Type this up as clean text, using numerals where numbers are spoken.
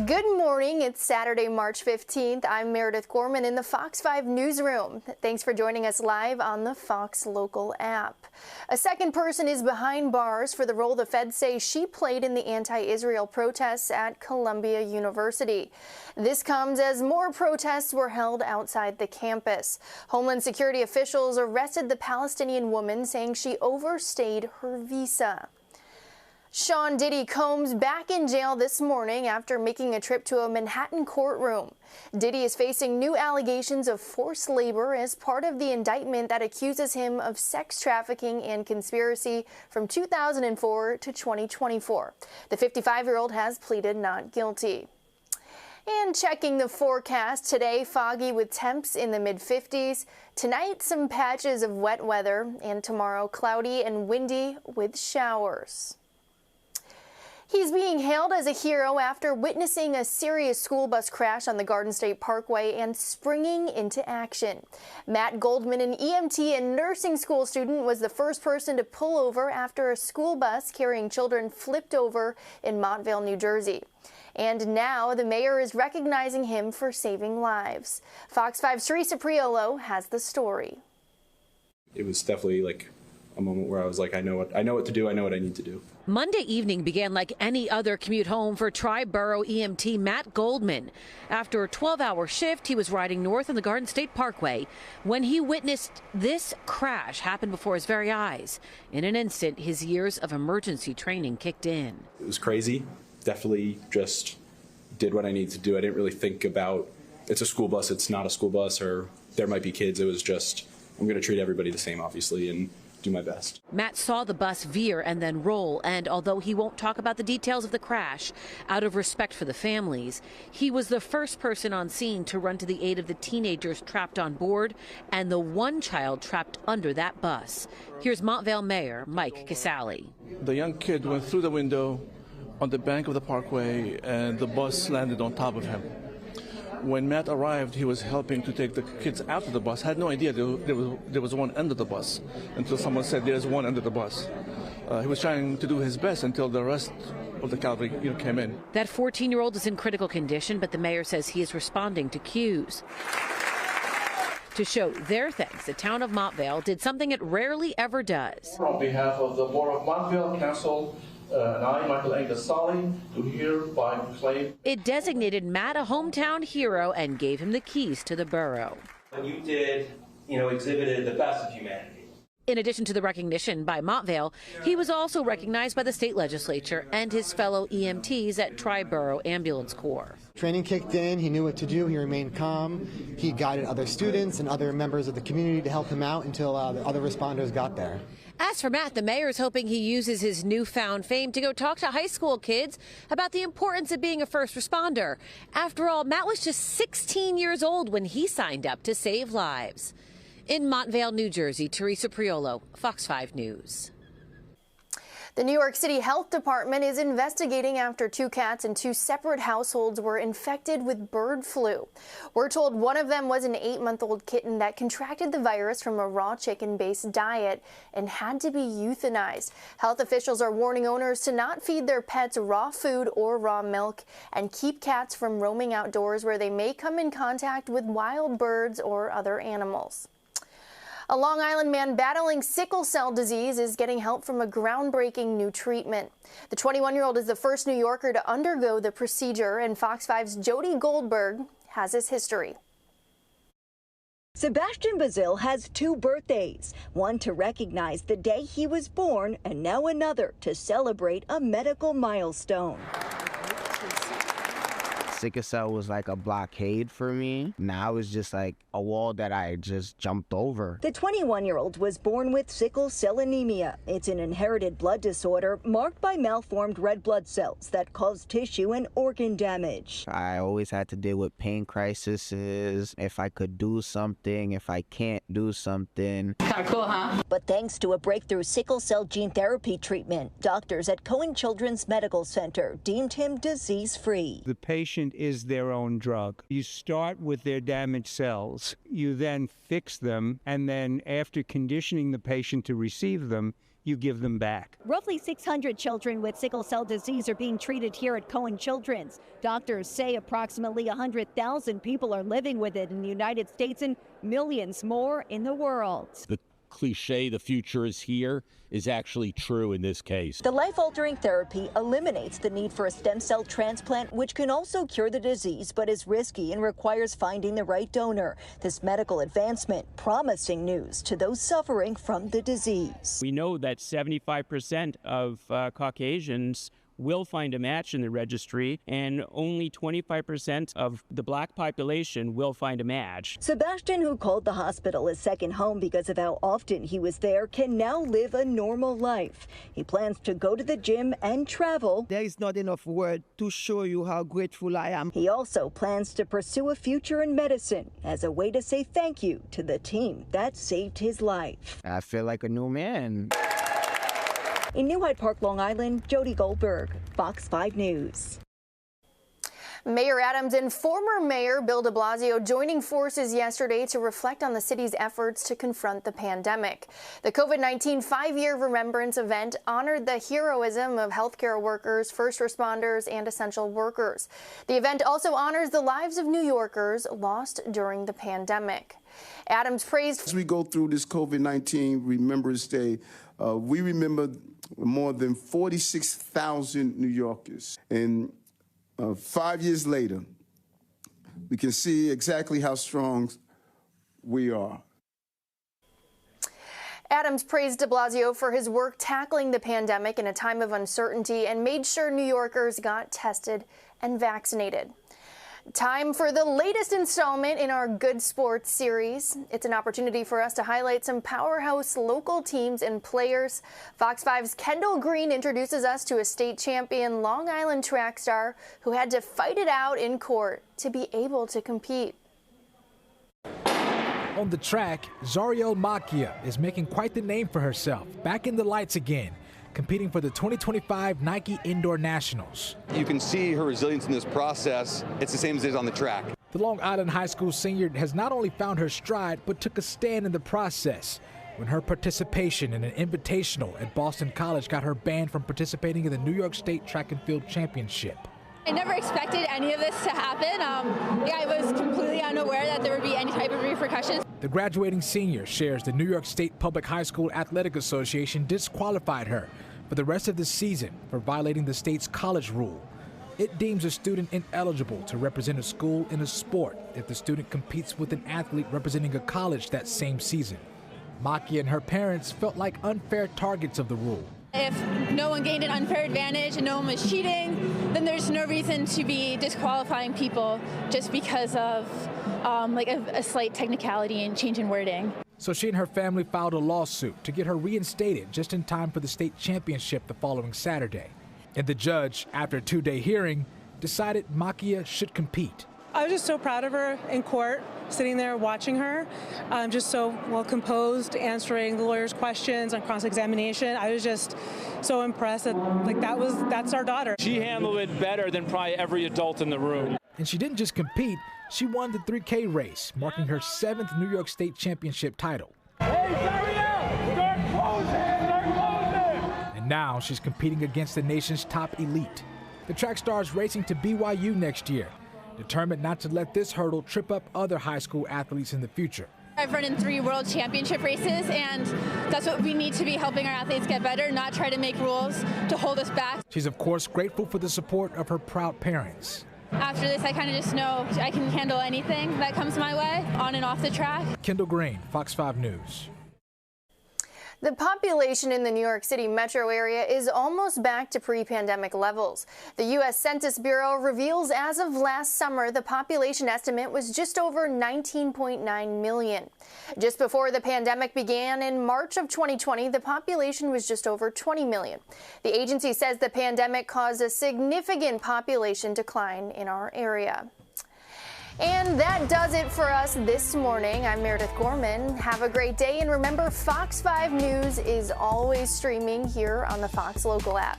Good morning. It's Saturday, March 15th. I'm Meredith Gorman in the Fox 5 newsroom. Thanks for joining us live on the Fox Local app. A second person is behind bars for the role the feds say she played in the anti-Israel protests at Columbia University. This comes as more protests were held outside the campus. Homeland Security officials arrested the Palestinian woman, saying she overstayed her visa. Sean Diddy Combs back in jail this morning after making a trip to a Manhattan courtroom. Diddy is facing new allegations of forced labor as part of the indictment that accuses him of sex trafficking and conspiracy from 2004 to 2024. The 55-year-old has pleaded not guilty. And checking the forecast, today foggy with temps in the mid-50s. Tonight, some patches of wet weather, and tomorrow cloudy and windy with showers. He's being hailed as a hero after witnessing a serious school bus crash on the Garden State Parkway and springing into action. Matt Goldman, an EMT and nursing school student, was the first person to pull over after a school bus carrying children flipped over in Montvale, New Jersey. And now the mayor is recognizing him for saving lives. Fox 5's Teresa Priolo has the story. It was definitely like a moment where I was like, I know what to do. I know what I need to do. Monday evening began like any other commute home for Tri-Borough EMT Matt Goldman. After a 12-hour shift, he was riding north on the Garden State Parkway when he witnessed this crash happen before his very eyes. In an instant, his years of emergency training kicked in. It was crazy. Definitely just did what I needed to do. I didn't really think about it's a school bus, it's not a school bus, or there might be kids. It was just, I'm going to treat everybody the same, obviously, and do my best. Matt saw the bus veer and then roll, and although he won't talk about the details of the crash, out of respect for the families, he was the first person on scene to run to the aid of the teenagers trapped on board and the one child trapped under that bus. Here's Montvale Mayor Mike Casale. The young kid went through the window on the bank of the parkway, and the bus landed on top of him. When Matt arrived, he was helping to take the kids out of the bus. Had no idea there was one under the bus until someone said there's one under the bus. He was trying to do his best until the rest of the cavalry came in. That 14-year-old is in critical condition, but the mayor says he is responding to cues. To show their thanks, the town of Montvale did something it rarely ever does. On behalf of the Board of Montvale Council, and I, Michael A. Gasali, do hereby proclaim. It designated Matt a hometown hero and gave him the keys to the borough. What you did, exhibited the best of humanity. In addition to the recognition by Montvale, he was also recognized by the state legislature and his fellow EMTs at Tri-Borough Ambulance Corps. Training kicked in, he knew what to do, he remained calm, he guided other students and other members of the community to help him out until the other responders got there. As for Matt, the mayor is hoping he uses his newfound fame to go talk to high school kids about the importance of being a first responder. After all, Matt was just 16 years old when he signed up to save lives. In Montvale, New Jersey, Teresa Priolo, Fox 5 News. The New York City Health Department is investigating after 2 cats in 2 separate households were infected with bird flu. We're told one of them was an 8-month-old kitten that contracted the virus from a raw chicken-based diet and had to be euthanized. Health officials are warning owners to not feed their pets raw food or raw milk and keep cats from roaming outdoors where they may come in contact with wild birds or other animals. A Long Island man battling sickle cell disease is getting help from a groundbreaking new treatment. The 21-year-old is the first New Yorker to undergo the procedure, and Fox 5's Jody Goldberg has his history. Sebastian Bazil has 2 birthdays, one to recognize the day he was born and now another to celebrate a medical milestone. Sickle cell was like a blockade for me. Now it's just like a wall that I just jumped over. The 21-year-old was born with sickle cell anemia. It's an inherited blood disorder marked by malformed red blood cells that cause tissue and organ damage. I always had to deal with pain crises, if I could do something, if I can't do something. Kind of cool, huh? But thanks to a breakthrough sickle cell gene therapy treatment, doctors at Cohen Children's Medical Center deemed him disease-free. The patient is their own drug. You start with their damaged cells. You then fix them, and then after conditioning the patient to receive them, you give them back. Roughly 600 children with sickle cell disease are being treated here at Cohen Children's. Doctors say approximately 100,000 people are living with it in the United States and millions more in the world. The cliche, the future is here, is actually true in this case. The life-altering therapy eliminates the need for a stem cell transplant, which can also cure the disease, but is risky and requires finding the right donor. This medical advancement promising news to those suffering from the disease. We know that 75% of Caucasians will find a match in the registry, and only 25% of the black population will find a match. Sebastian, who called the hospital his second home because of how often he was there, can now live a normal life. He plans to go to the gym and travel. There is not enough word to show you how grateful I am. He also plans to pursue a future in medicine as a way to say thank you to the team that saved his life. I feel like a new man. In New Hyde Park, Long Island, Jody Goldberg, Fox 5 News. Mayor Adams and former Mayor Bill de Blasio joining forces yesterday to reflect on the city's efforts to confront the pandemic. The COVID-19 5-year remembrance event honored the heroism of healthcare workers, first responders, and essential workers. The event also honors the lives of New Yorkers lost during the pandemic. Adams praised. As we go through this COVID-19 Remembrance Day, we remember more than 46,000 New Yorkers. And 5 years later, we can see exactly how strong we are. Adams praised de Blasio for his work tackling the pandemic in a time of uncertainty and made sure New Yorkers got tested and vaccinated. Time for the latest installment in our Good Sports series. It's an opportunity for us to highlight some powerhouse local teams and players. Fox 5's Kendall Green introduces us to a state champion Long Island track star who had to fight it out in court to be able to compete. On the track, Zariel Makia is making quite the name for herself, back in the lights again, competing for the 2025 Nike Indoor Nationals. You can see her resilience in this process. It's the same as it is on the track. The Long Island High School senior has not only found her stride, but took a stand in the process when her participation in an invitational at Boston College got her banned from participating in the New York State Track and Field Championship. I never expected any of this to happen. I was completely unaware that there would be any type of repercussions. The graduating senior shares the New York State Public High School Athletic Association disqualified her for the rest of the season for violating the state's college rule. It deems a student ineligible to represent a school in a sport if the student competes with an athlete representing a college that same season. Maki and her parents felt like unfair targets of the rule. If no one gained an unfair advantage and no one was cheating, then there's no reason to be disqualifying people just because of a slight technicality and change in wording. So she and her family filed a lawsuit to get her reinstated just in time for the state championship the following Saturday. And the judge, after a 2-day hearing, decided Makia should compete. I was just so proud of her in court, sitting there watching her, just so well composed, answering the lawyer's questions on cross-examination. I was just so impressed that that's our daughter. She handled it better than probably every adult in the room. And she didn't just compete, she won the 3K race, marking her 7th New York State Championship title. Hey, Zariel, start closing! And now she's competing against the nation's top elite. The track star is racing to BYU next year, determined not to let this hurdle trip up other high school athletes in the future. I've run in 3 world championship races, and that's what we need to be helping our athletes get better, not try to make rules to hold us back. She's of course grateful for the support of her proud parents. After this, I kind of just know I can handle anything that comes my way, on and off the track. Kendall Green, Fox 5 News. The population in the New York City metro area is almost back to pre-pandemic levels. The U.S. Census Bureau reveals as of last summer, the population estimate was just over 19.9 million. Just before the pandemic began in March of 2020, the population was just over 20 million. The agency says the pandemic caused a significant population decline in our area. And that does it for us this morning. I'm Meredith Gorman. Have a great day, and remember, Fox 5 News is always streaming here on the Fox Local app.